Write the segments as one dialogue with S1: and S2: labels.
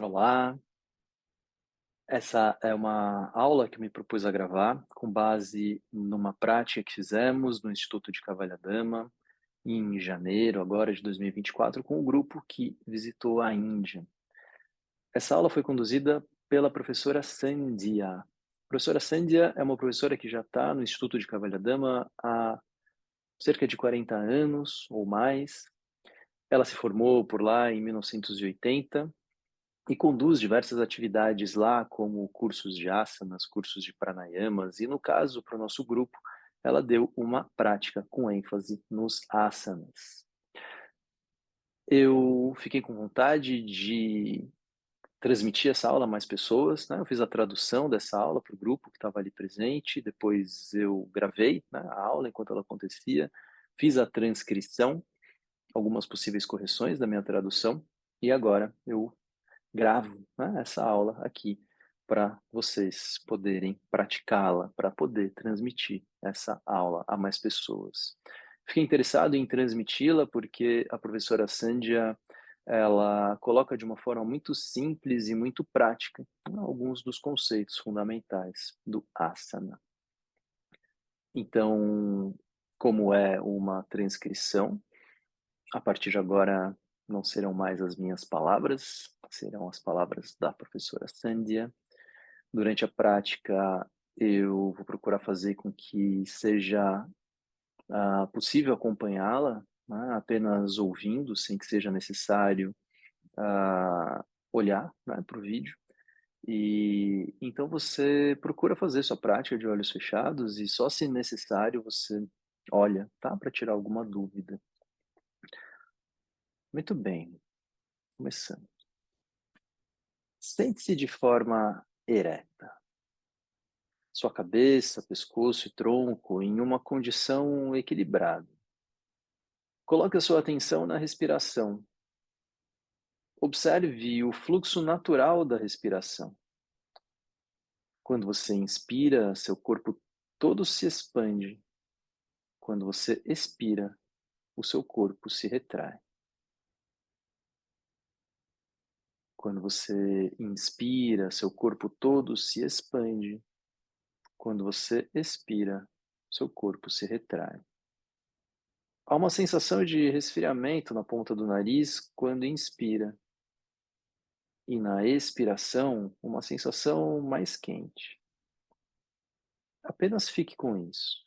S1: Olá, essa é uma aula que eu me propus a gravar com base numa prática que fizemos no Instituto de Cavalha Dama em janeiro agora de 2024 com um grupo que visitou a Índia. Essa aula foi conduzida pela professora Sandhya. A professora Sandhya é uma professora que já está no Instituto de Cavalha Dama há cerca de 40 anos ou mais. Ela se formou por lá em 1980 e conduz diversas atividades lá, como cursos de asanas, cursos de pranayamas, e no caso, para o nosso grupo, ela deu uma prática com ênfase nos asanas. Eu fiquei com vontade de transmitir essa aula a mais pessoas, né? Eu fiz a tradução dessa aula para o grupo que estava ali presente, depois eu gravei, né, a aula enquanto ela acontecia, fiz a transcrição, algumas possíveis correções da minha tradução, e agora eu gravo, né, essa aula aqui para vocês poderem praticá-la, para poder transmitir essa aula a mais pessoas. Fiquei interessado em transmiti-la porque a professora Sandhya, ela coloca de uma forma muito simples e muito prática, né, alguns dos conceitos fundamentais do asana. Então, como é uma transcrição, a partir de agora não serão mais as minhas palavras, serão as palavras da professora Sandhya. Durante a prática, eu vou procurar fazer com que seja possível acompanhá-la, né, apenas ouvindo, sem que seja necessário olhar, né, para o vídeo. E então você procura fazer sua prática de olhos fechados e só se necessário você olha, tá? Para tirar alguma dúvida. Muito bem, começando. Sente-se de forma ereta. Sua cabeça, pescoço e tronco em uma condição equilibrada. Coloque a sua atenção na respiração. Observe o fluxo natural da respiração. Quando você inspira, seu corpo todo se expande. Quando você expira, o seu corpo se retrai. Quando você inspira, seu corpo todo se expande. Quando você expira, seu corpo se retrai. Há uma sensação de resfriamento na ponta do nariz quando inspira, e na expiração, uma sensação mais quente. Apenas fique com isso.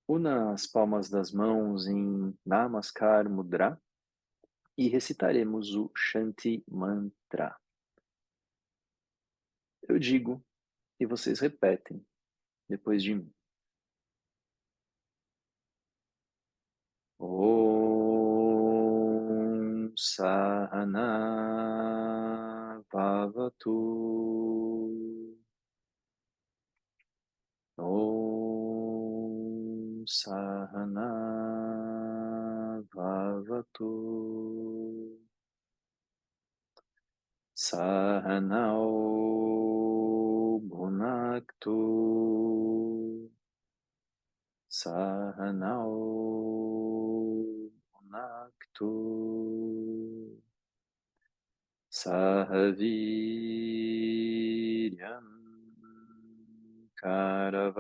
S1: Una as palmas das mãos em Namaskar Mudra e recitaremos o Shanti Mantra. Eu digo e vocês repetem depois de mim. Om Sahana Bhavatu. Om Sahana Bhavatu. Sahanao Bhunaktu. Sahanao Bhunaktu. Sahaviryam Karavavahai.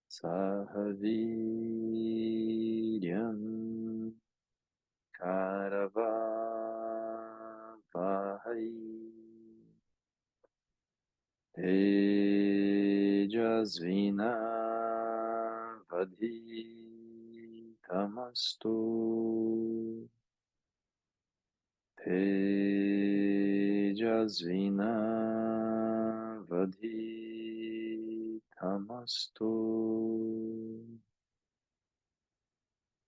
S1: Sahaviryam Karavavahai. Tejasvinavadhitamastu. Tejasvinavadhitamastu.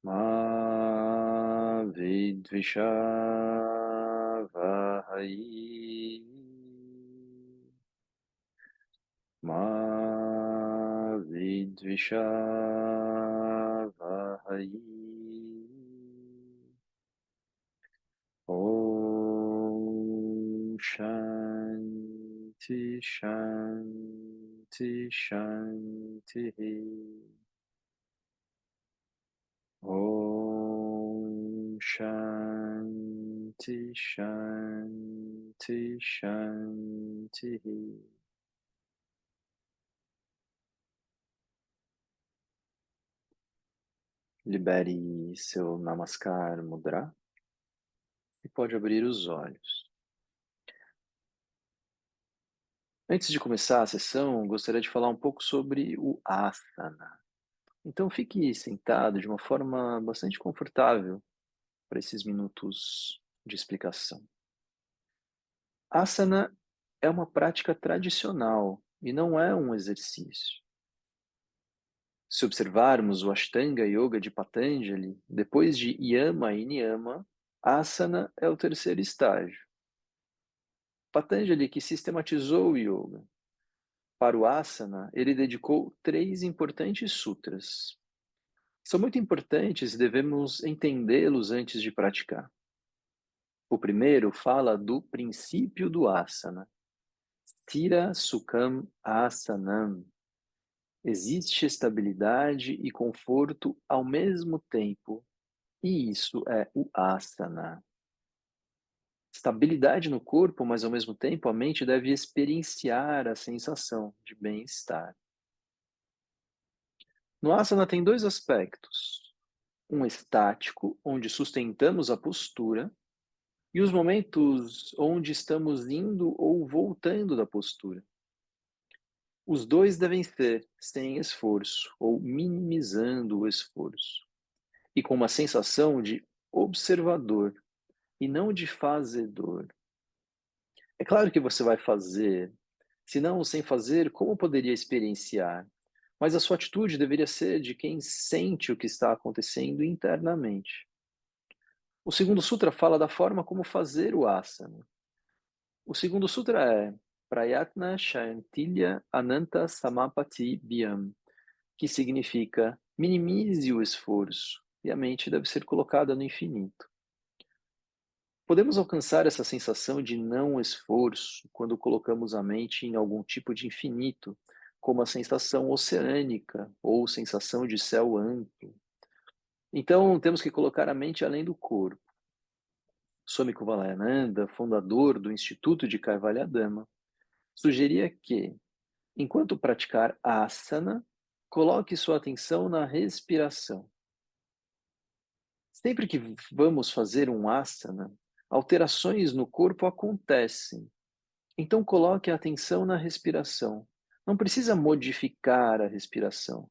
S1: Ma vidvishavahai. Ma vidvishavahai. Om Shanti Shanti Shanti. Om Shanti Shanti Shanti. Libere seu Namaskar Mudra e pode abrir os olhos. Antes de começar a sessão, gostaria de falar um pouco sobre o asana. Então fique sentado de uma forma bastante confortável para esses minutos de explicação. Asana é uma prática tradicional e não é um exercício. Se observarmos o Ashtanga Yoga de Patanjali, depois de Yama e Niyama, Asana é o terceiro estágio. Patanjali, que sistematizou o yoga, para o asana, ele dedicou 3 importantes sutras. São muito importantes e devemos entendê-los antes de praticar. O primeiro fala do princípio do asana. Sthira Sukham Asanam. Existe estabilidade e conforto ao mesmo tempo, e isso é o asana. Estabilidade no corpo, mas ao mesmo tempo a mente deve experienciar a sensação de bem-estar. No asana tem 2 aspectos: um estático, onde sustentamos a postura, e os momentos onde estamos indo ou voltando da postura. Os dois devem ser sem esforço ou minimizando o esforço, e com uma sensação de observador e não de fazedor. É claro que você vai fazer, senão, sem fazer, como poderia experienciar? Mas a sua atitude deveria ser de quem sente o que está acontecendo internamente. O segundo sutra fala da forma como fazer o asana. O segundo sutra é Prayatna Shayantilya Ananta Samapati Bhyam, que significa minimize o esforço, e a mente deve ser colocada no infinito. Podemos alcançar essa sensação de não esforço quando colocamos a mente em algum tipo de infinito, como a sensação oceânica ou sensação de céu amplo. Então, temos que colocar a mente além do corpo. Swami Kuvalayananda, fundador do Instituto de Kaivalyadama, sugeria que, enquanto praticar asana, coloque sua atenção na respiração. Sempre que vamos fazer um asana, alterações no corpo acontecem. Então coloque a atenção na respiração. Não precisa modificar a respiração,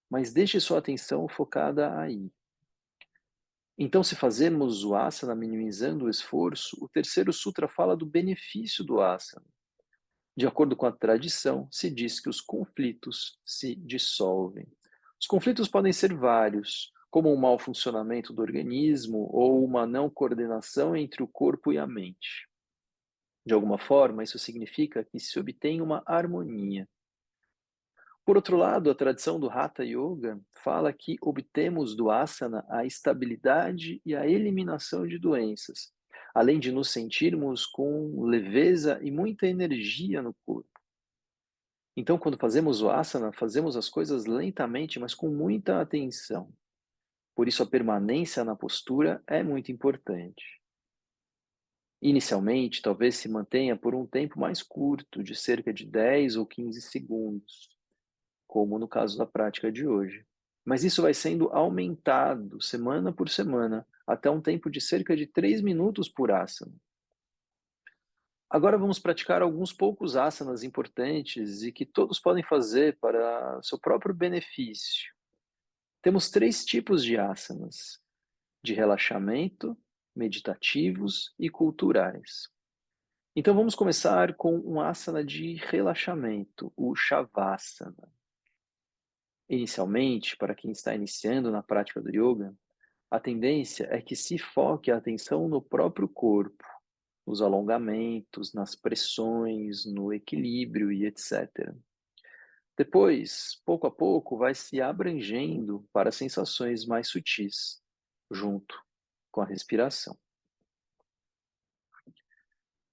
S1: mas deixe sua atenção focada aí. Então, se fazermos o asana minimizando o esforço, o terceiro sutra fala do benefício do asana. De acordo com a tradição, se diz que os conflitos se dissolvem. Os conflitos podem ser vários, como um mau funcionamento do organismo ou uma não coordenação entre o corpo e a mente. De alguma forma, isso significa que se obtém uma harmonia. Por outro lado, a tradição do Hatha Yoga fala que obtemos do asana a estabilidade e a eliminação de doenças, além de nos sentirmos com leveza e muita energia no corpo. Então, quando fazemos o asana, fazemos as coisas lentamente, mas com muita atenção. Por isso, a permanência na postura é muito importante. Inicialmente, talvez se mantenha por um tempo mais curto, de cerca de 10 ou 15 segundos, como no caso da prática de hoje. Mas isso vai sendo aumentado semana por semana, até um tempo de cerca de 3 minutos por asana. Agora vamos praticar alguns poucos asanas importantes e que todos podem fazer para seu próprio benefício. Temos 3 tipos de asanas: de relaxamento, meditativos e culturais. Então vamos começar com um asana de relaxamento, o Shavasana. Inicialmente, para quem está iniciando na prática do yoga, a tendência é que se foque a atenção no próprio corpo, nos alongamentos, nas pressões, no equilíbrio e etc. Depois, pouco a pouco, vai se abrangendo para sensações mais sutis, junto com a respiração.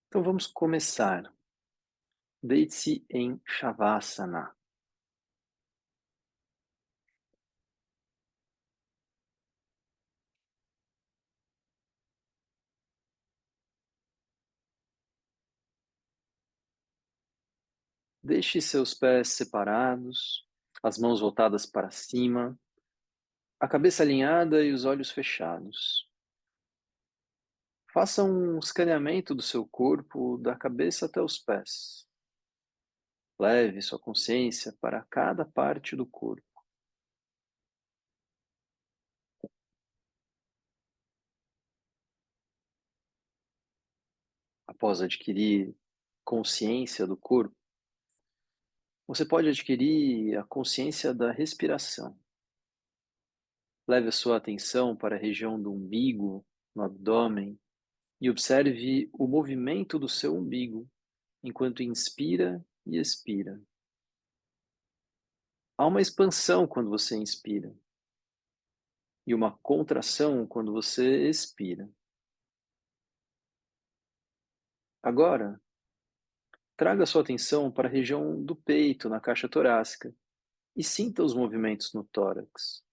S1: Então vamos começar. Deite-se em Shavasana. Deixe seus pés separados, as mãos voltadas para cima, a cabeça alinhada e os olhos fechados. Faça um escaneamento do seu corpo, da cabeça até os pés. Leve sua consciência para cada parte do corpo. Após adquirir consciência do corpo, você pode adquirir a consciência da respiração. Leve a sua atenção para a região do umbigo, no abdômen, e observe o movimento do seu umbigo enquanto inspira e expira. Há uma expansão quando você inspira e uma contração quando você expira. Agora, traga sua atenção para a região do peito, na caixa torácica, e sinta os movimentos no tórax.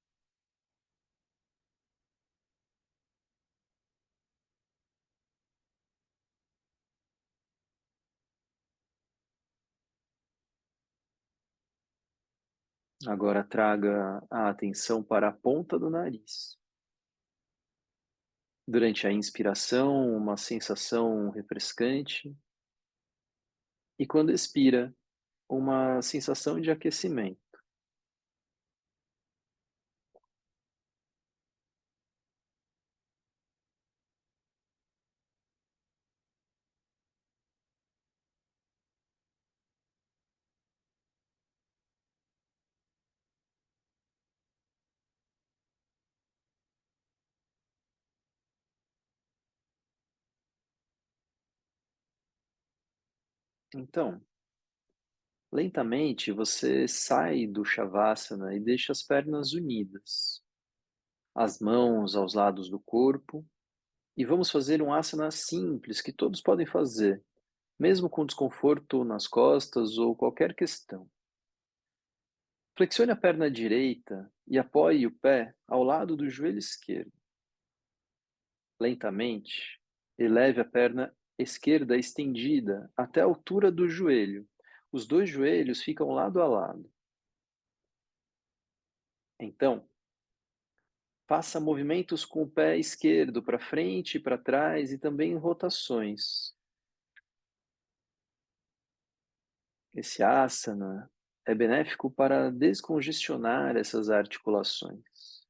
S1: Agora traga a atenção para a ponta do nariz. Durante a inspiração, uma sensação refrescante, e quando expira, uma sensação de aquecimento. Então, lentamente você sai do Shavasana e deixa as pernas unidas, as mãos aos lados do corpo, e vamos fazer um asana simples que todos podem fazer, mesmo com desconforto nas costas ou qualquer questão. Flexione a perna direita e apoie o pé ao lado do joelho esquerdo. Lentamente, eleve a perna esquerda estendida até a altura do joelho. Os dois joelhos ficam lado a lado. Então, faça movimentos com o pé esquerdo para frente e para trás e também rotações. Esse asana é benéfico para descongestionar essas articulações.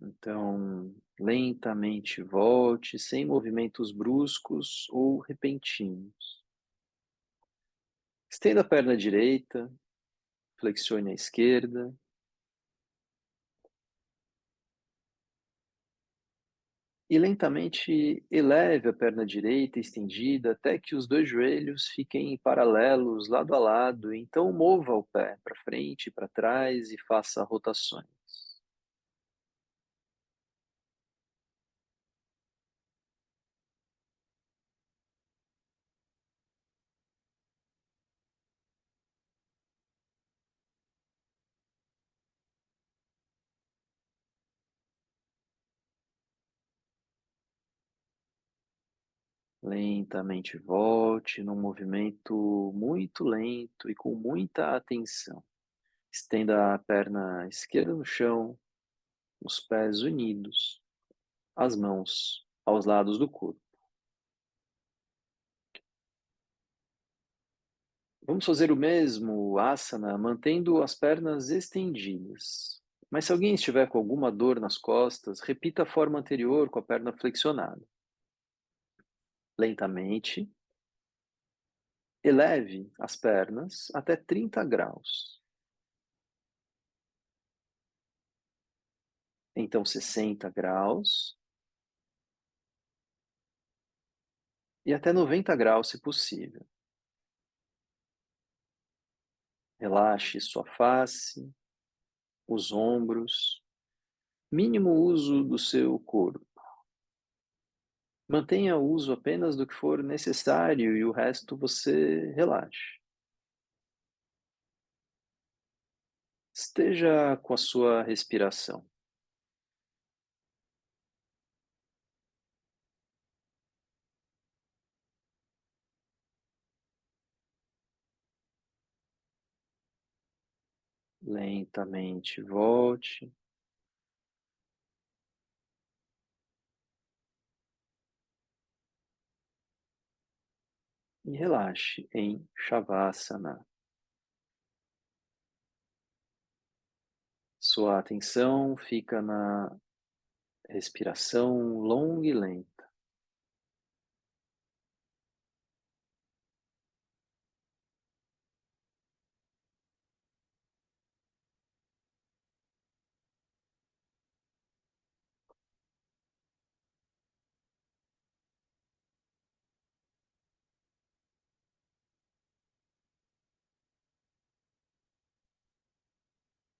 S1: Então, lentamente volte, sem movimentos bruscos ou repentinos. Estenda a perna direita, flexione a esquerda e lentamente eleve a perna direita estendida até que os dois joelhos fiquem paralelos, lado a lado. Então, mova o pé para frente e para trás e faça rotações. Lentamente volte num movimento muito lento e com muita atenção. Estenda a perna esquerda no chão, os pés unidos, as mãos aos lados do corpo. Vamos fazer o mesmo asana mantendo as pernas estendidas. Mas se alguém estiver com alguma dor nas costas, repita a forma anterior com a perna flexionada. Lentamente, eleve as pernas até 30 graus. Então 60 graus e até 90 graus, se possível. Relaxe sua face, os ombros, mínimo uso do seu corpo. Mantenha o uso apenas do que for necessário e o resto você relaxe. Esteja com a sua respiração. Lentamente volte e relaxe em Shavasana. Sua atenção fica na respiração longa e lenta.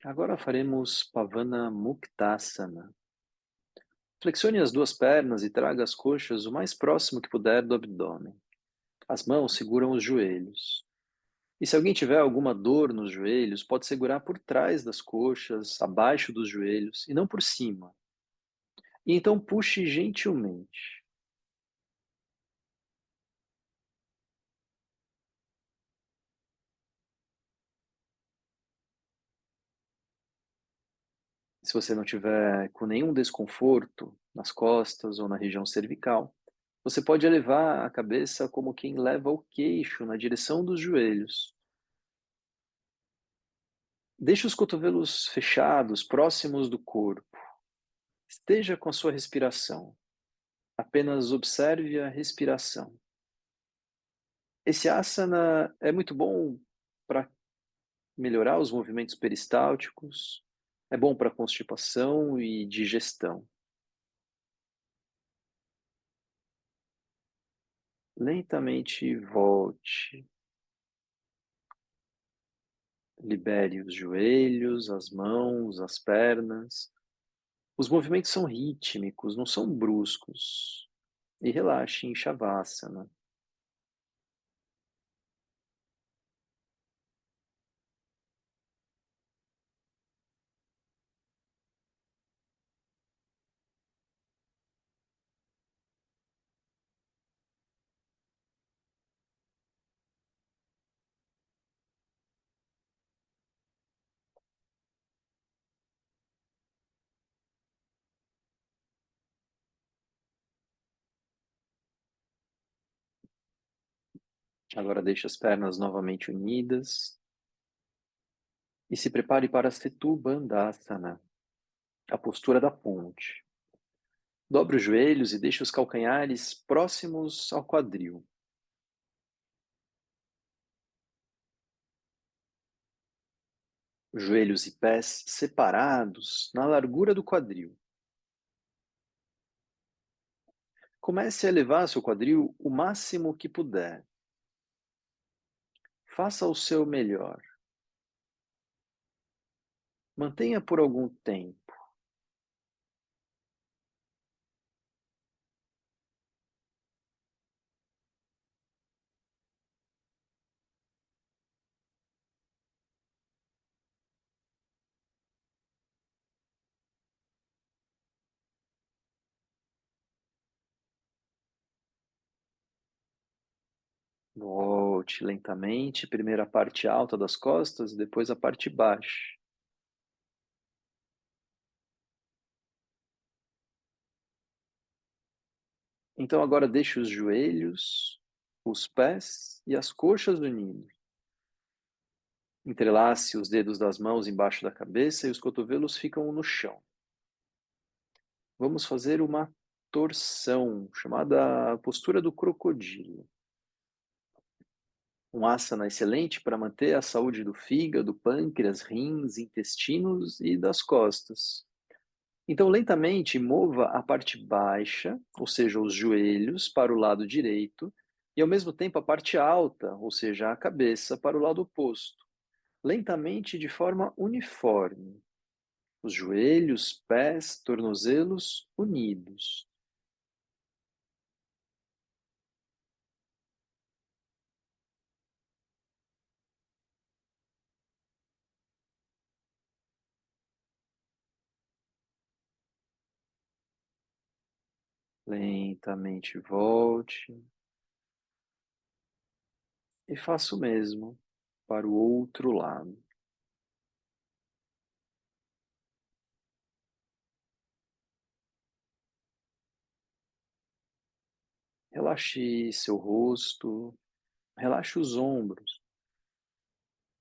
S1: Agora faremos Pavana Muktasana. Flexione as duas pernas e traga as coxas o mais próximo que puder do abdômen. As mãos seguram os joelhos. E se alguém tiver alguma dor nos joelhos, pode segurar por trás das coxas, abaixo dos joelhos e não por cima. E então puxe gentilmente. Se você não tiver com nenhum desconforto nas costas ou na região cervical, você pode elevar a cabeça como quem leva o queixo na direção dos joelhos. Deixe os cotovelos fechados, próximos do corpo. Esteja com a sua respiração. Apenas observe a respiração. Esse asana é muito bom para melhorar os movimentos peristálticos, é bom para constipação e digestão. Lentamente volte. Libere os joelhos, as mãos, as pernas. Os movimentos são rítmicos, não são bruscos. E relaxe em Shavasana. Agora deixe as pernas novamente unidas e se prepare para Setu Bandhasana, a postura da ponte. Dobre os joelhos e deixe os calcanhares próximos ao quadril. Joelhos e pés separados na largura do quadril. Comece a elevar seu quadril o máximo que puder. Faça o seu melhor. Mantenha por algum tempo. Volte lentamente, primeiro a parte alta das costas, depois a parte baixa. Então agora deixe os joelhos, os pés e as coxas unidos. Entrelace os dedos das mãos embaixo da cabeça e os cotovelos ficam no chão. Vamos fazer uma chamada postura do crocodilo. Um asana excelente para manter a saúde do fígado, pâncreas, rins, intestinos e das costas. Então, lentamente, mova a parte baixa, ou seja, os joelhos, para o lado direito, e ao mesmo tempo a parte alta, ou seja, a cabeça, para o lado oposto. Lentamente, de forma uniforme. Os joelhos, pés, tornozelos unidos. Lentamente volte e faça o mesmo para o outro lado. Relaxe seu rosto, relaxe os ombros,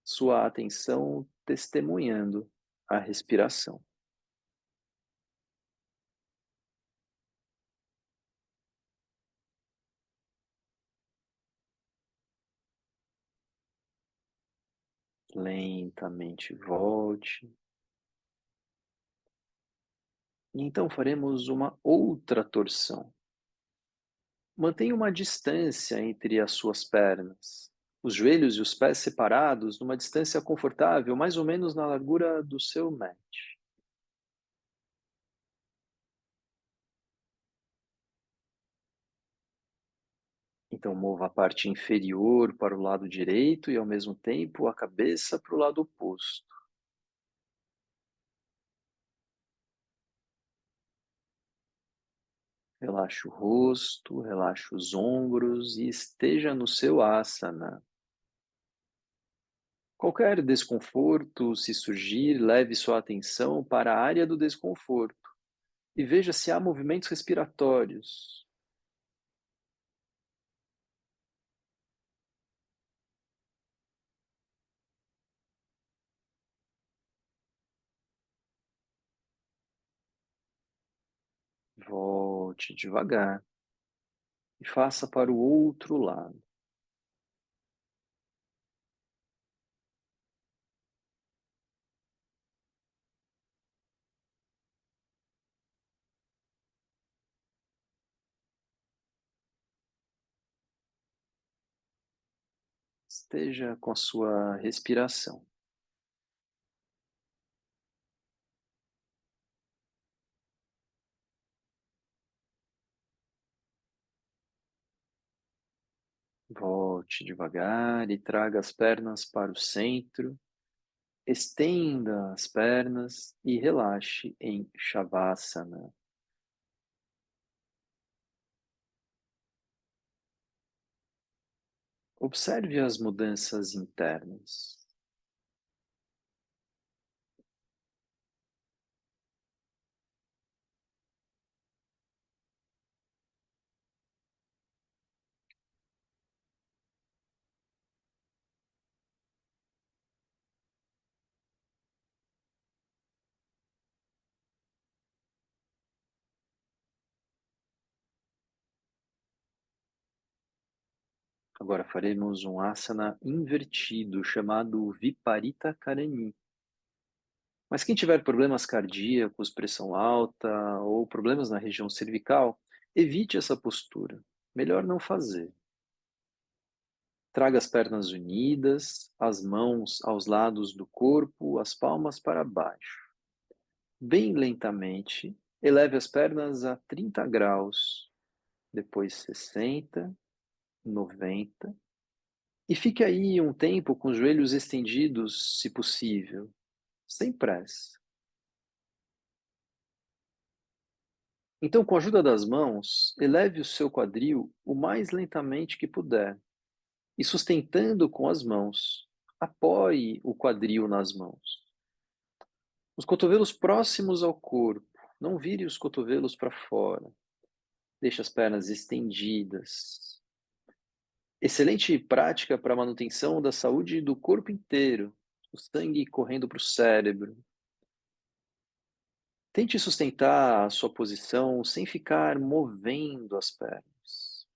S1: sua atenção testemunhando a respiração. Lentamente volte. E então faremos uma outra torção. Mantenha uma distância entre as suas pernas. Os joelhos e os pés separados numa distância confortável, mais ou menos na largura do seu mat. Então mova a parte inferior para o lado direito e ao mesmo tempo a cabeça para o lado oposto. Relaxe o rosto, relaxe os ombros e esteja no seu asana. Qualquer desconforto, se surgir, leve sua atenção para a área do desconforto e veja se há movimentos respiratórios. Volte devagar e faça para o outro lado. Esteja com a sua respiração. Volte devagar e traga as pernas para o centro. Estenda as pernas e relaxe em Shavasana. Observe as mudanças internas. Agora faremos um asana invertido chamado Viparita Karani. Mas quem tiver problemas cardíacos, pressão alta ou problemas na região cervical, evite essa postura. Melhor não fazer. Traga as pernas unidas, as mãos aos lados do corpo, as palmas para baixo. Bem lentamente, eleve as pernas a 30 graus, depois 60, 90, e fique aí um tempo com os joelhos estendidos, se possível, sem pressa. Então, com a ajuda das mãos, eleve o seu quadril o mais lentamente que puder e sustentando com as mãos. Apoie o quadril nas mãos. Os cotovelos próximos ao corpo. Não vire os cotovelos para fora. Deixe as pernas estendidas. Excelente prática para a manutenção da saúde do corpo inteiro. O sangue correndo para o cérebro. Tente sustentar a sua posição sem ficar movendo as pernas.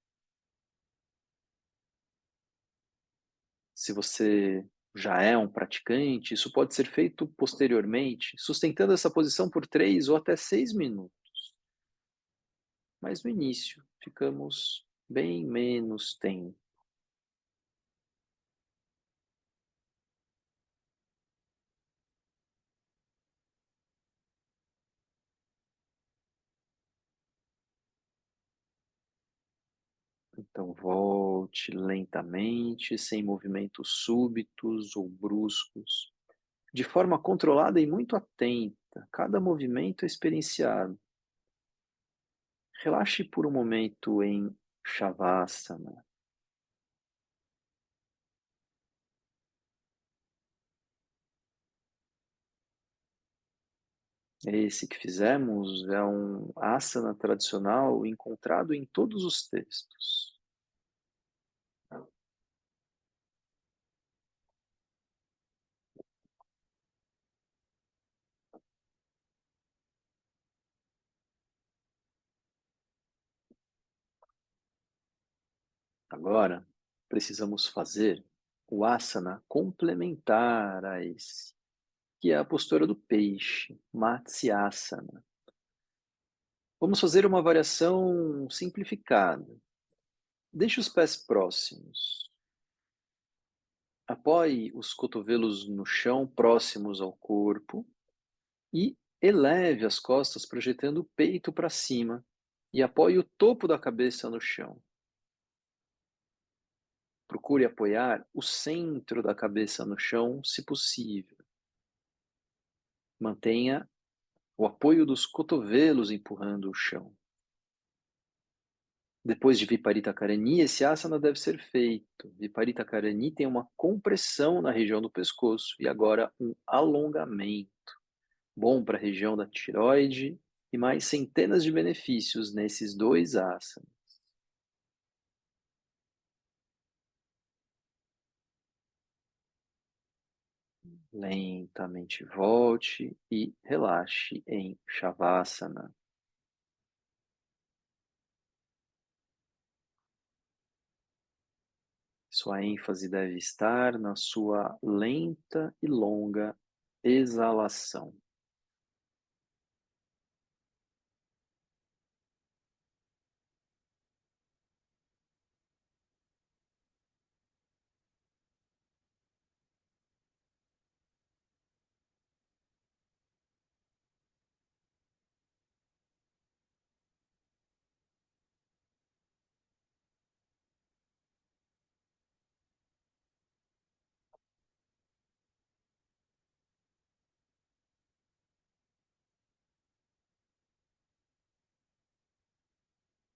S1: Se você já é um praticante, isso pode ser feito posteriormente, sustentando essa posição por 3 ou até 6 minutos. Mas no início, ficamos bem menos tempo. Então, volte lentamente, sem movimentos súbitos ou bruscos, de forma controlada e muito atenta. Cada movimento é experienciado. Relaxe por um momento em Shavasana. Esse que fizemos é um asana tradicional encontrado em todos os textos. Agora, precisamos fazer o asana complementar a esse, que é a postura do peixe, Matsyasana. Vamos fazer uma variação simplificada. Deixe os pés próximos. Apoie os cotovelos no chão, próximos ao corpo, e eleve as costas, projetando o peito para cima, e apoie o topo da cabeça no chão. Procure apoiar o centro da cabeça no chão, se possível. Mantenha o apoio dos cotovelos empurrando o chão. Depois de Viparita Karani, esse asana deve ser feito. Viparita Karani tem uma compressão na região do pescoço e agora um alongamento. Bom para a região da tireoide e mais centenas de benefícios nesses dois asanas. Lentamente volte e relaxe em Shavasana. Sua ênfase deve estar na sua lenta e longa exalação.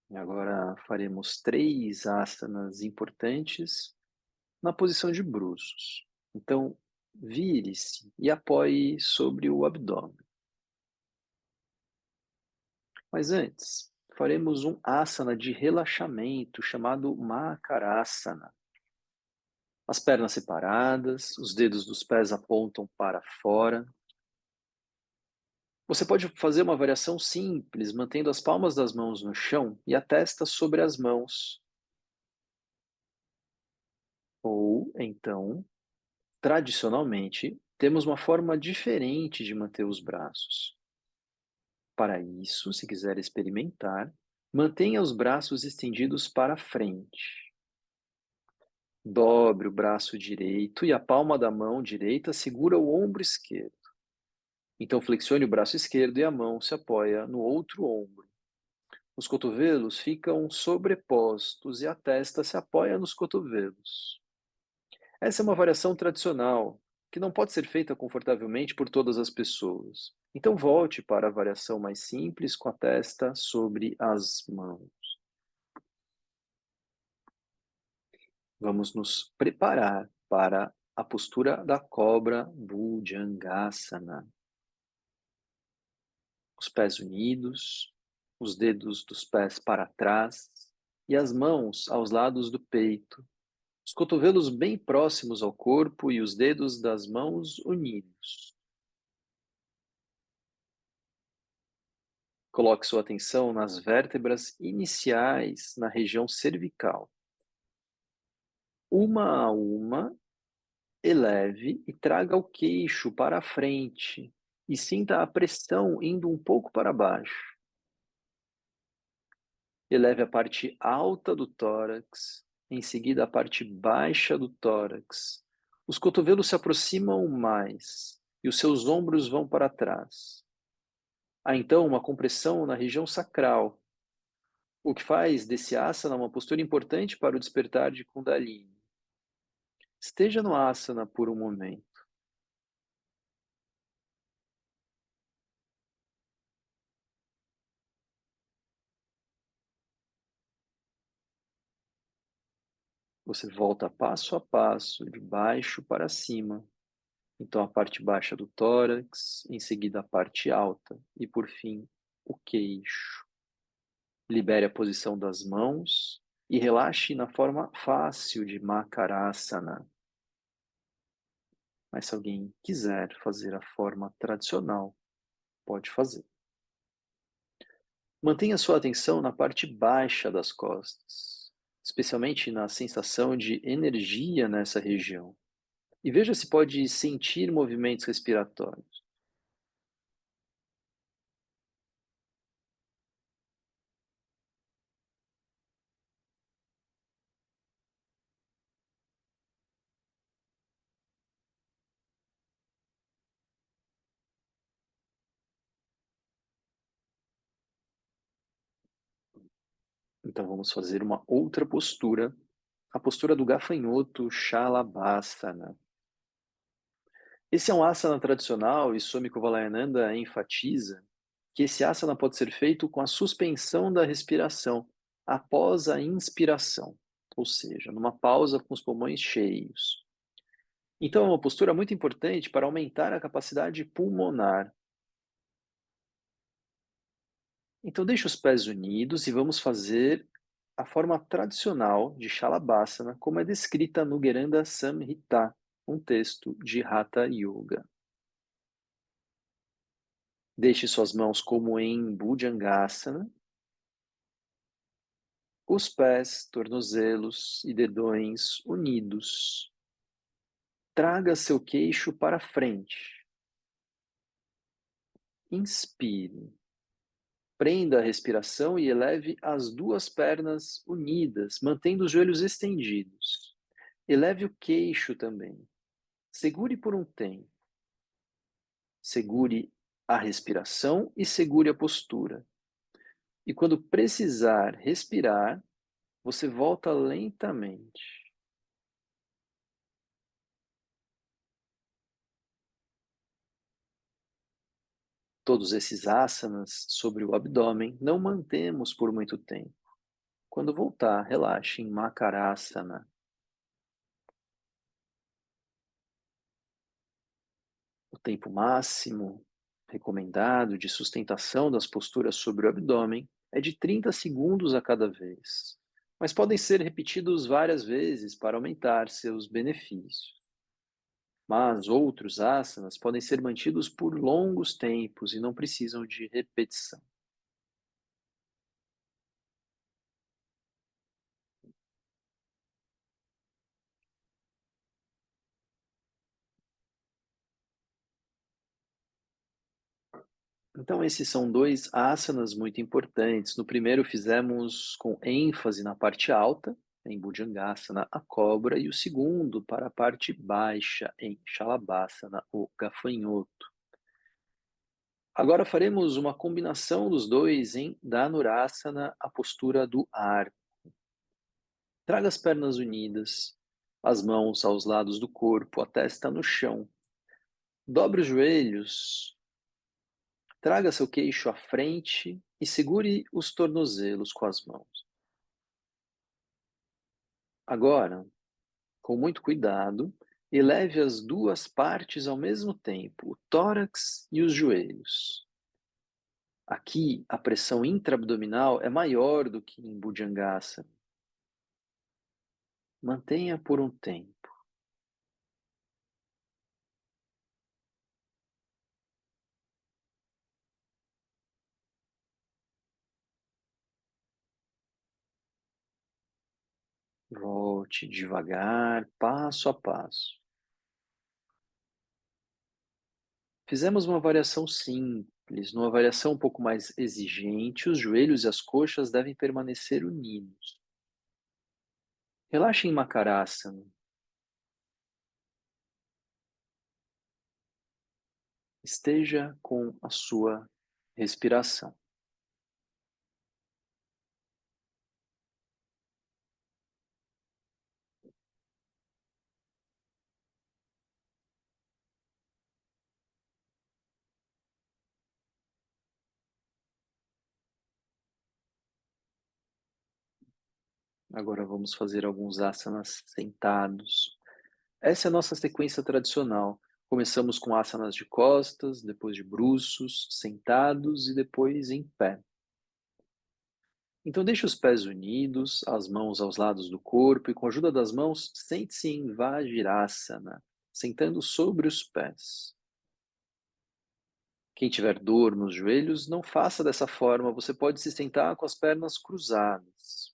S1: E agora faremos 3 asanas importantes na posição de bruços. Então, vire-se e apoie sobre o abdômen. Mas antes, faremos um asana de relaxamento chamado Makarasana. As pernas separadas, os dedos dos pés apontam para fora. Você pode fazer uma variação simples, mantendo as palmas das mãos no chão e a testa sobre as mãos. Ou, então, tradicionalmente, temos uma forma diferente de manter os braços. Para isso, se quiser experimentar, mantenha os braços estendidos para frente. Dobre o braço direito e a palma da mão direita segura o ombro esquerdo. Então, flexione o braço esquerdo e a mão se apoia no outro ombro. Os cotovelos ficam sobrepostos e a testa se apoia nos cotovelos. Essa é uma variação tradicional, que não pode ser feita confortavelmente por todas as pessoas. Então, volte para a variação mais simples com a testa sobre as mãos. Vamos nos preparar para a postura da cobra Bhujangasana. Os pés unidos, os dedos dos pés para trás e as mãos aos lados do peito, os cotovelos bem próximos ao corpo e os dedos das mãos unidos. Coloque sua atenção nas vértebras iniciais na região cervical. Uma a uma, eleve e traga o queixo para a frente e sinta a pressão indo um pouco para baixo. Eleve a parte alta do tórax, em seguida a parte baixa do tórax. Os cotovelos se aproximam mais e os seus ombros vão para trás. Há então uma compressão na região sacral, o que faz desse asana uma postura importante para o despertar de Kundalini. Esteja no asana por um momento. Você volta passo a passo, de baixo para cima. Então, a parte baixa do tórax, em seguida a parte alta e, por fim, o queixo. Libere a posição das mãos e relaxe na forma fácil de Makarasana. Mas se alguém quiser fazer a forma tradicional, pode fazer. Mantenha sua atenção na parte baixa das costas, especialmente na sensação de energia nessa região. E veja se pode sentir movimentos respiratórios. Então vamos fazer uma outra postura, a postura do gafanhoto Shalabhasana. Esse é um asana tradicional e Swami Kuvalayananda enfatiza que esse asana pode ser feito com a suspensão da respiração após a inspiração, ou seja, numa pausa com os pulmões cheios. Então é uma postura muito importante para aumentar a capacidade pulmonar. Então deixe os pés unidos e vamos fazer a forma tradicional de Shalabhasana, como é descrita no Geranda Samhita, um texto de Hatha Yoga. Deixe suas mãos como em Bhujangasana, os pés, tornozelos e dedões unidos. Traga seu queixo para frente. Inspire. Prenda a respiração e eleve as duas pernas unidas, mantendo os joelhos estendidos. Eleve o queixo também. Segure por um tempo. Segure a respiração e segure a postura. E quando precisar respirar, você volta lentamente. Todos esses asanas sobre o abdômen não mantemos por muito tempo. Quando voltar, relaxe em Makarasana. O tempo máximo recomendado de sustentação das posturas sobre o abdômen é de 30 segundos a cada vez, mas podem ser repetidos várias vezes para aumentar seus benefícios. Mas outros asanas podem ser mantidos por longos tempos e não precisam de repetição. Então, esses são dois asanas muito importantes. No primeiro, fizemos com ênfase na parte alta, em Bhujangasana, a cobra, e o segundo para a parte baixa, em Shalabhasana, o gafanhoto. Agora faremos uma combinação dos dois em Dhanurasana, a postura do ar. Traga as pernas unidas, as mãos aos lados do corpo, a testa no chão. Dobre os joelhos, traga seu queixo à frente e segure os tornozelos com as mãos. Agora, com muito cuidado, eleve as duas partes ao mesmo tempo, o tórax e os joelhos. Aqui, a pressão intraabdominal é maior do que em Bhujangasana. Mantenha por um tempo. Volte devagar, passo a passo. Fizemos uma variação simples. Numa variação um pouco mais exigente, os joelhos e as coxas devem permanecer unidos. Relaxe em Makarasana. Esteja com a sua respiração. Agora vamos fazer alguns asanas sentados. Essa é a nossa sequência tradicional. Começamos com asanas de costas, depois de bruços, sentados e depois em pé. Então deixe os pés unidos, as mãos aos lados do corpo e com a ajuda das mãos, sente-se em Vajrasana, sentando sobre os pés. Quem tiver dor nos joelhos, não faça dessa forma, você pode se sentar com as pernas cruzadas.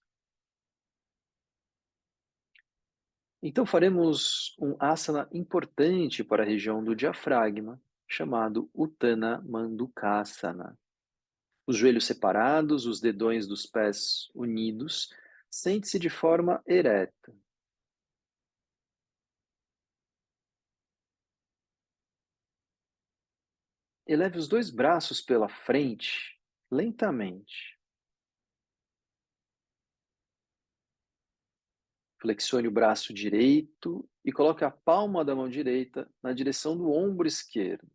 S1: Então faremos um asana importante para a região do diafragma, chamado Utthana Mandukasana. Os joelhos separados, os dedões dos pés unidos, sente-se de forma ereta. Eleve os dois braços pela frente, lentamente. Flexione o braço direito e coloque a palma da mão direita na direção do ombro esquerdo.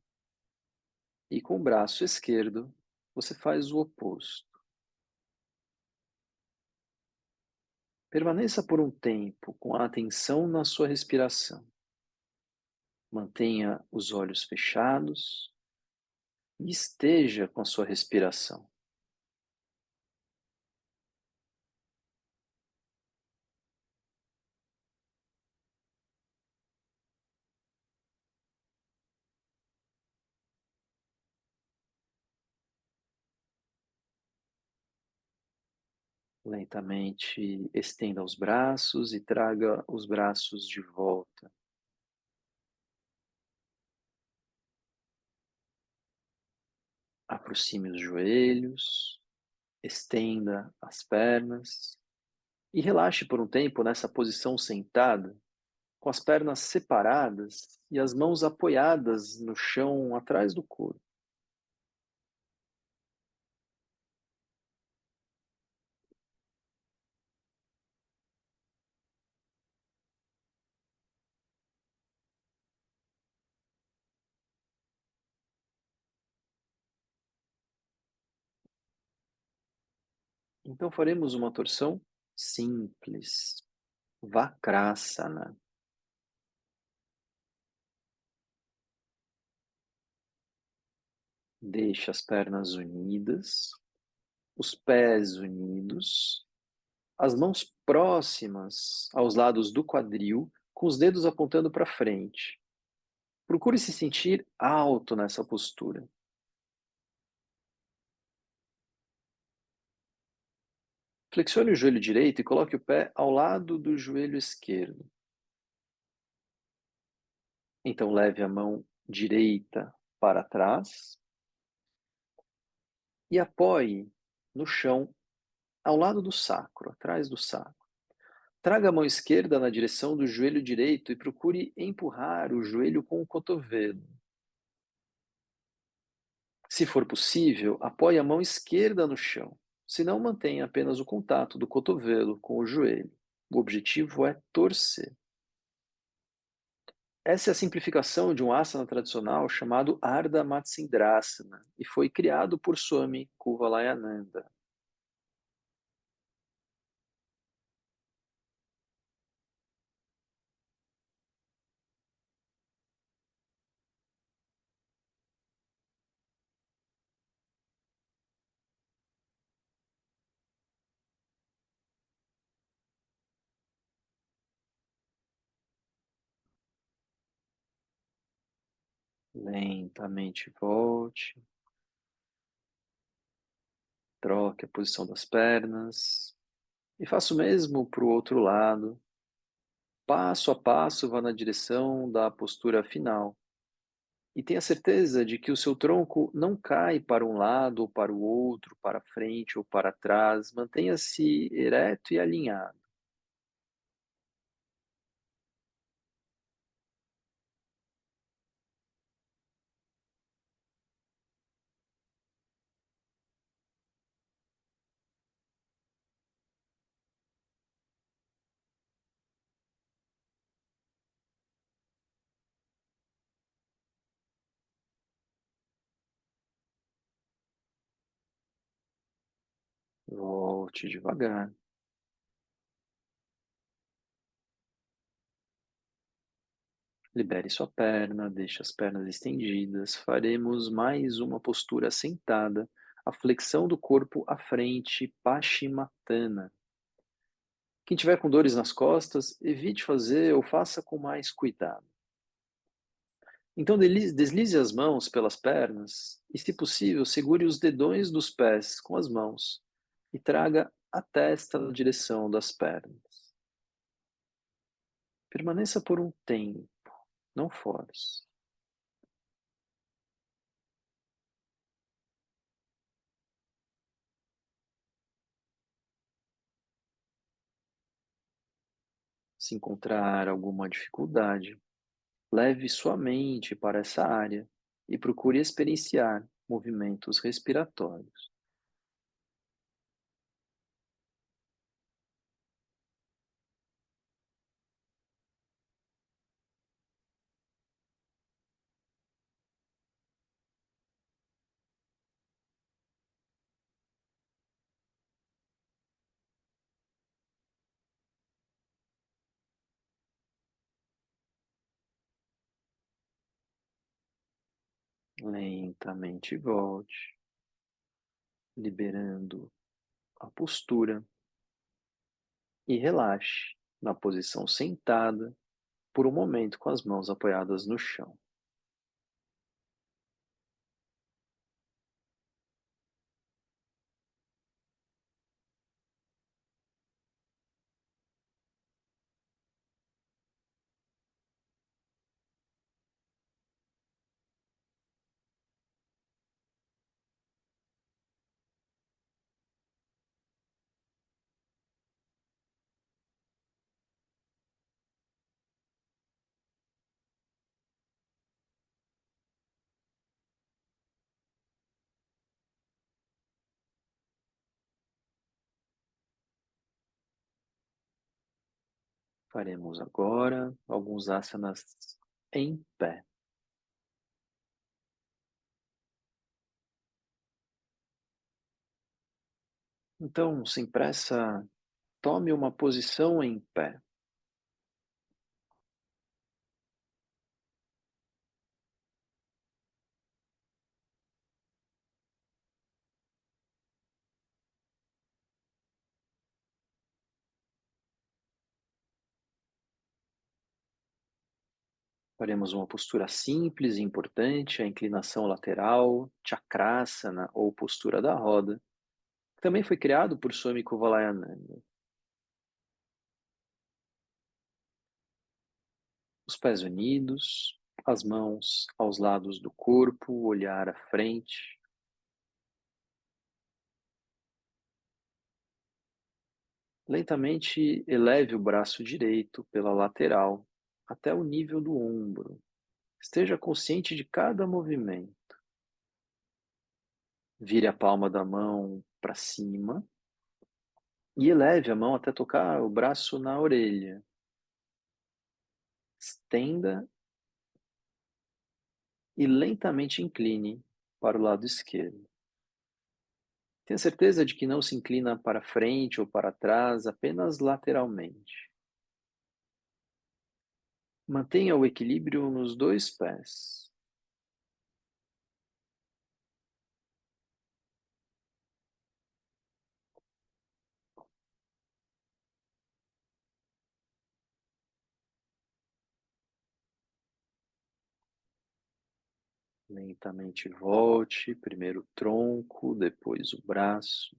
S1: E com o braço esquerdo, você faz o oposto. Permaneça por um tempo com a atenção na sua respiração. Mantenha os olhos fechados e esteja com a sua respiração. Lentamente estenda os braços e traga os braços de volta. Aproxime os joelhos, estenda as pernas e relaxe por um tempo nessa posição sentada, com as pernas separadas e as mãos apoiadas no chão atrás do corpo. Então faremos uma torção simples, Vakrasana. Deixe as pernas unidas, os pés unidos, as mãos próximas aos lados do quadril, com os dedos apontando para frente. Procure se sentir alto nessa postura. Flexione o joelho direito e coloque o pé ao lado do joelho esquerdo. Então leve a mão direita para trás e apoie no chão ao lado do sacro, atrás do sacro. Traga a mão esquerda na direção do joelho direito e procure empurrar o joelho com o cotovelo. Se for possível, apoie a mão esquerda no chão. Se não, mantenha apenas o contato do cotovelo com o joelho. O objetivo é torcer. Essa é a simplificação de um asana tradicional chamado Ardha Matsyendrasana e foi criado por Swami Kuvalayananda. Lentamente volte, troque a posição das pernas E faça o mesmo para o outro lado. Passo a passo, vá na direção da postura final. E tenha certeza de que o seu tronco não cai para um lado ou para o outro, para frente ou para trás. Mantenha-se ereto e alinhado. Volte devagar. Libere sua perna, deixe as pernas estendidas. Faremos mais uma postura sentada, a flexão do corpo à frente, Paschimottanasana. Quem tiver com dores nas costas, evite fazer ou faça com mais cuidado. Então, deslize as mãos pelas pernas e, se possível, segure os dedões dos pés com as mãos e traga a testa na direção das pernas. Permaneça por um tempo, não force. Se encontrar alguma dificuldade, leve sua mente para essa área e procure experienciar movimentos respiratórios. Lentamente volte, liberando a postura e relaxe na posição sentada por um momento com as mãos apoiadas no chão. Faremos agora alguns asanas em pé. Então, sem pressa, tome uma posição em pé. Faremos uma postura simples e importante, a inclinação lateral, Chakrasana ou postura da roda, que também foi criado por Swami Kuvalayananda. Os pés unidos, as mãos aos lados do corpo, olhar à frente. Lentamente eleve o braço direito pela lateral até o nível do ombro. Esteja consciente de cada movimento. Vire a palma da mão para cima e eleve a mão até tocar o braço na orelha. Estenda e lentamente incline para o lado esquerdo. Tenha certeza de que não se inclina para frente ou para trás, apenas lateralmente. Mantenha o equilíbrio nos dois pés. Lentamente volte, primeiro o tronco, depois o braço.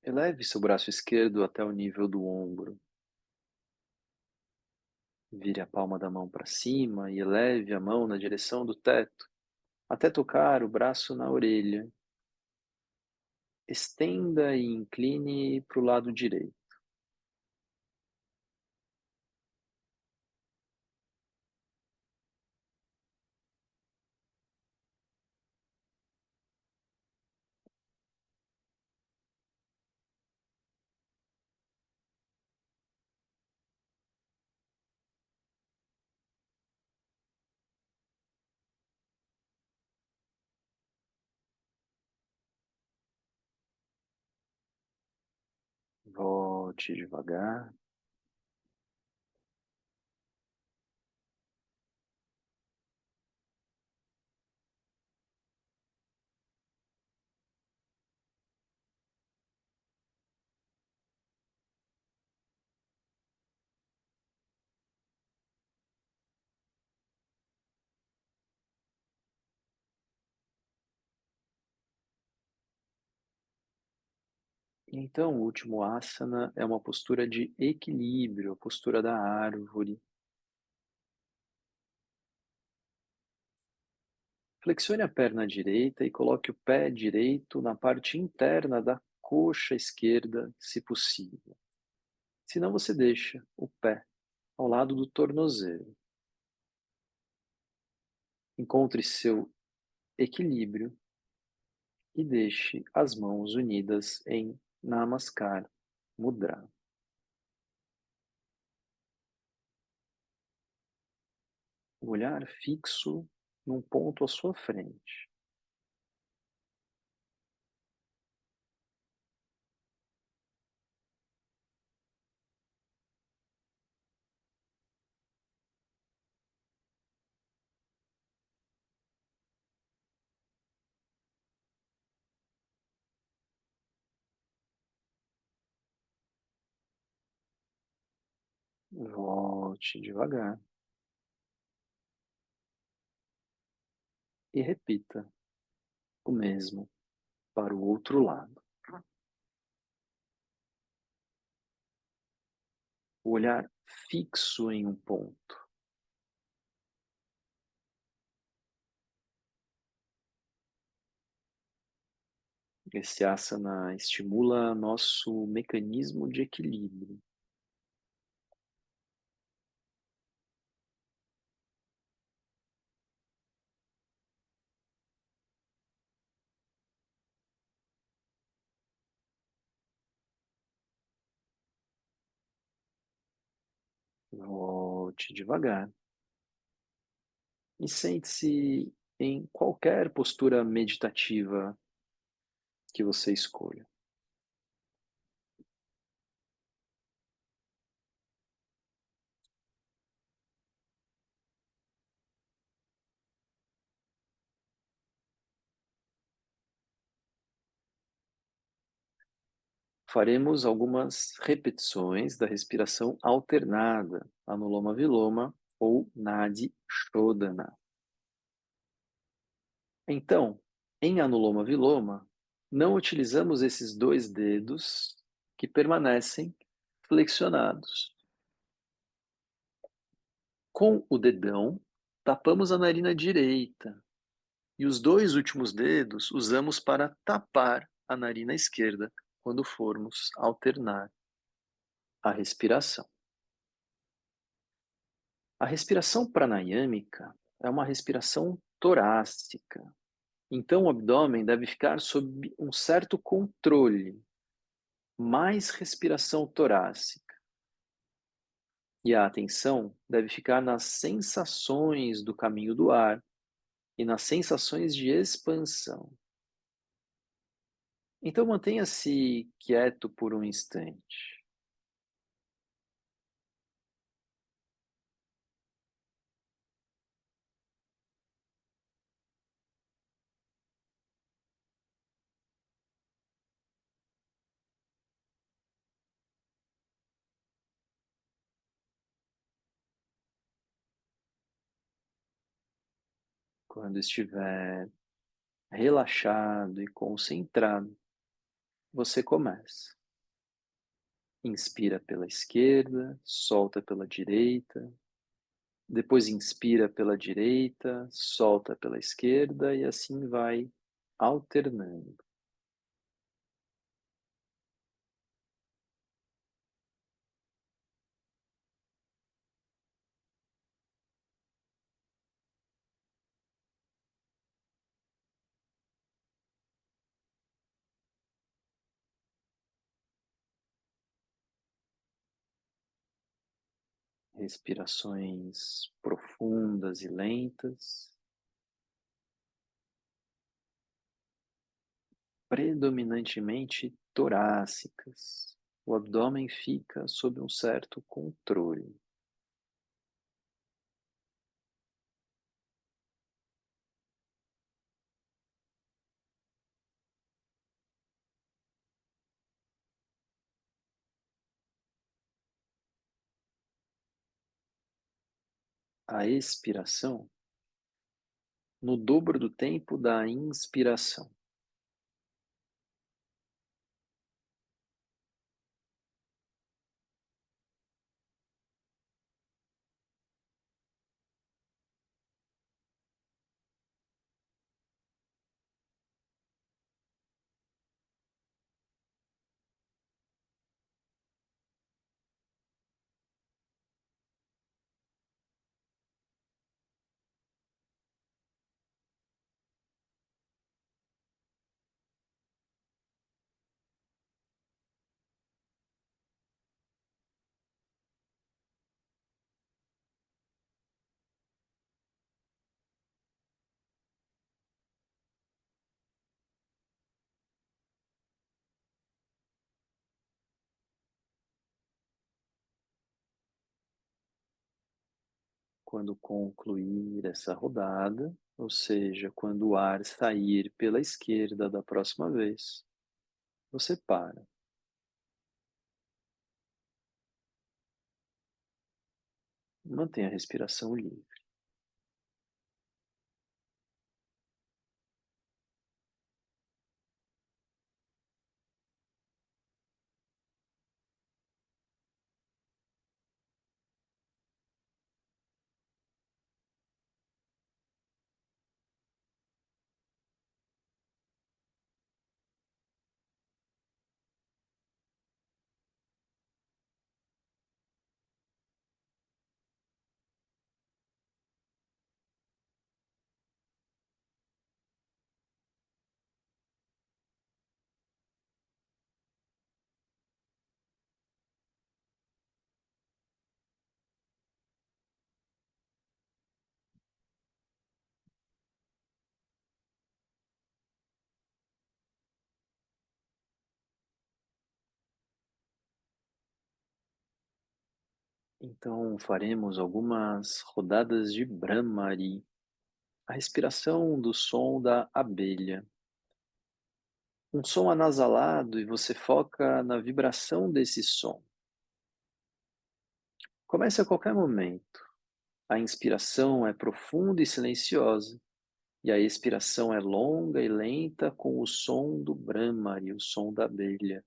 S1: Eleve seu braço esquerdo até o nível do ombro. Vire a palma da mão para cima e eleve a mão na direção do teto, até tocar o braço na orelha. Estenda e incline para o lado direito. Volte devagar. Então, o último asana é uma postura de equilíbrio, a postura da árvore. Flexione a perna direita e coloque o pé direito na parte interna da coxa esquerda, se possível. Se não, você deixa o pé ao lado do tornozelo. Encontre seu equilíbrio e deixe as mãos unidas em Namaskar Mudra. O olhar fixo num ponto à sua frente. Volte devagar e repita o mesmo para o outro lado. O olhar fixo em um ponto. Esse asana estimula nosso mecanismo de equilíbrio. Volte devagar e sente-se em qualquer postura meditativa que você escolha. Faremos algumas repetições da respiração alternada, Anuloma Viloma ou Nadi Shodhana. Então, em Anuloma Viloma, não utilizamos esses dois dedos que permanecem flexionados. Com o dedão, tapamos a narina direita e os dois últimos dedos usamos para tapar a narina esquerda quando formos alternar a respiração. A respiração pranayâmica é uma respiração torácica, então o abdômen deve ficar sob um certo controle, mais respiração torácica. E a atenção deve ficar nas sensações do caminho do ar e nas sensações de expansão. Então mantenha-se quieto por um instante. Quando estiver relaxado e concentrado, Você começa. Inspira pela esquerda, solta pela direita, depois inspira pela direita, solta pela esquerda e assim vai alternando. Respirações profundas e lentas, predominantemente torácicas. O abdômen fica sob um certo controle. A expiração no dobro do tempo da inspiração. Quando concluir essa rodada, ou seja, quando o ar sair pela esquerda da próxima vez, você para. Mantenha a respiração livre. Então, faremos algumas rodadas de Brahmari, a respiração do som da abelha. Um som anasalado e você foca na vibração desse som. Comece a qualquer momento. A inspiração é profunda e silenciosa, e a expiração é longa e lenta com o som do Brahmari, o som da abelha.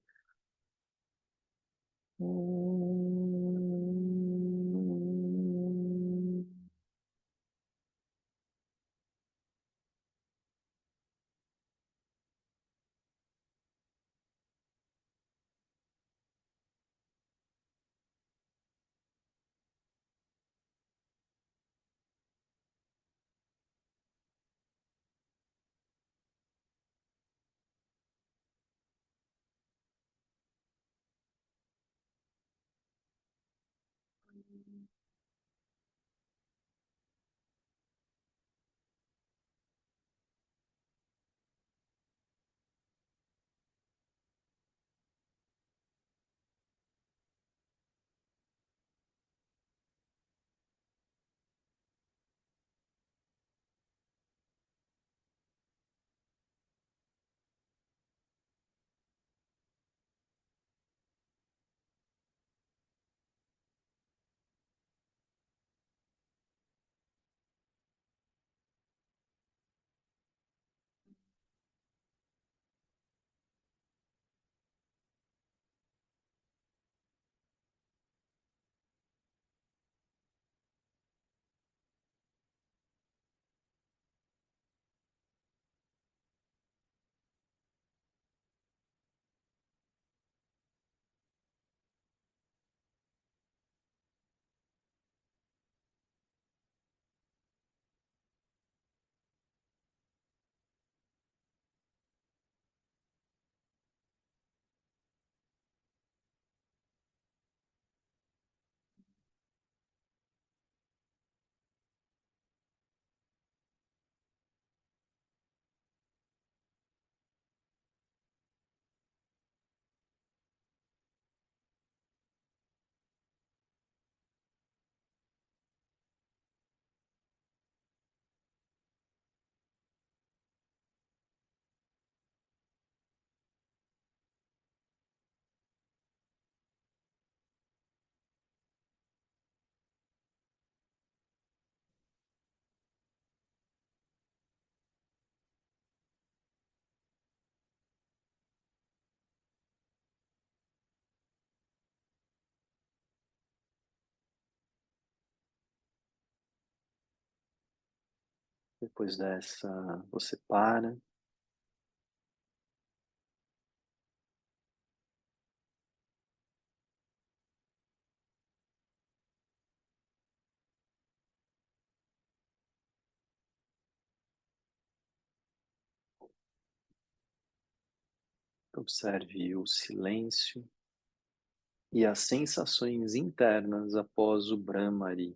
S1: Depois dessa, você para, observe o silêncio e as sensações internas após o Brahmari.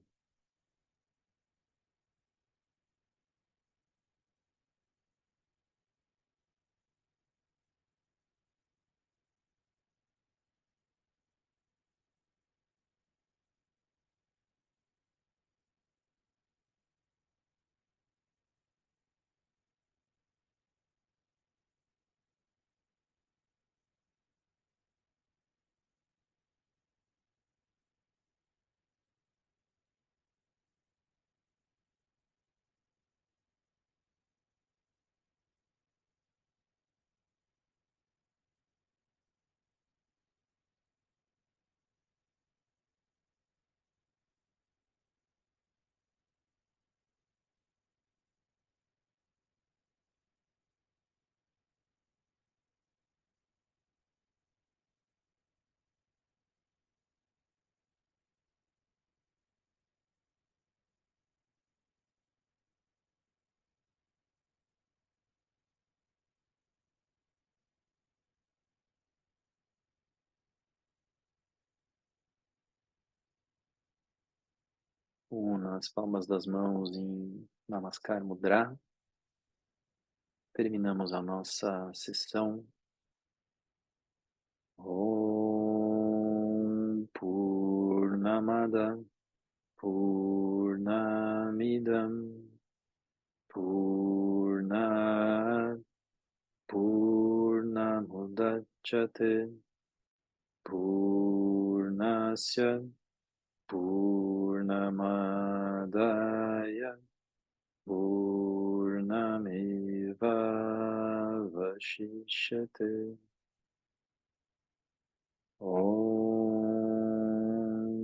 S1: Una as palmas das mãos em Namaskar Mudra. Terminamos a nossa sessão. Om Purnamada Purnamidam Purnat Purnamudachyate Purnasya Purnamadaya Purnameva Vashishyate. Om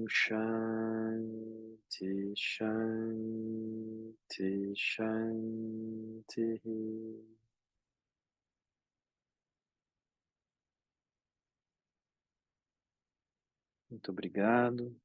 S1: Shanti Shanti Shanti. Muito obrigado.